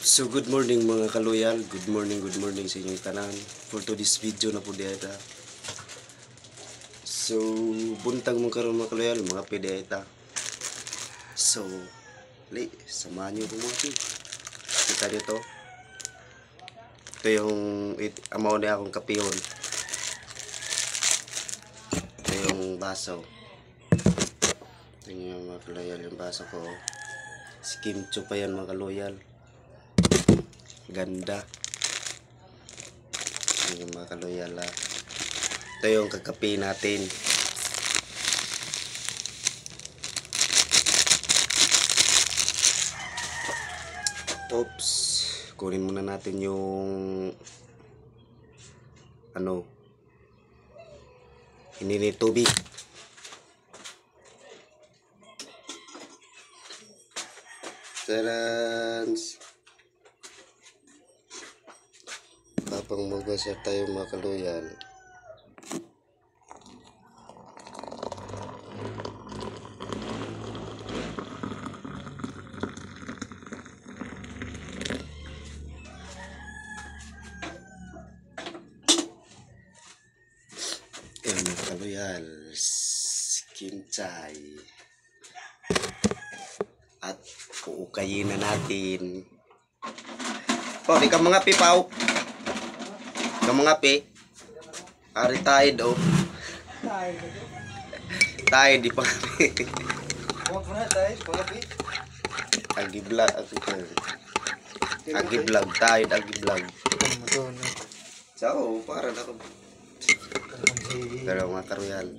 So good morning mga kaloyal, good morning sa inyong tanan. For today's video na po dieta. So buntag mo karon mga kaloyal, mga pedieta. So samahan niyo po mga kita niyo to. Ito yung amaw na akong kapihon. Ito yung baso. Ito yung mga kaloyal, yung baso ko. Skimcho pa yan mga kaloyal. Ganda. Yung mga kaloyal ha. Ito yung kakape natin. Oops. Kunin muna natin yung hininit tubig. Tarans. Habang magwasa tayo mga kaloyal. Yan mga kaloyal. Kimchay. At uukayin na natin. Oh, di ka mga pipaw. Ka mga pi. Ari tide oh. Tide di pa kami. Huwag mo na tayo, pagabi. Agi vlog tide agi vlog. So, para na ko. Pero mga karoyal.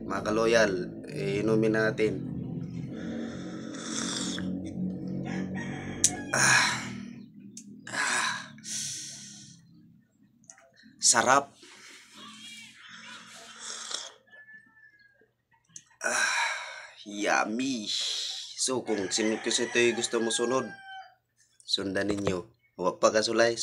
Mga kaloyal, inumin natin. Sarap. Yummy. So kung sino kasi ito gusto mo sunod, sundan ninyo. Huwag pa ka sulay.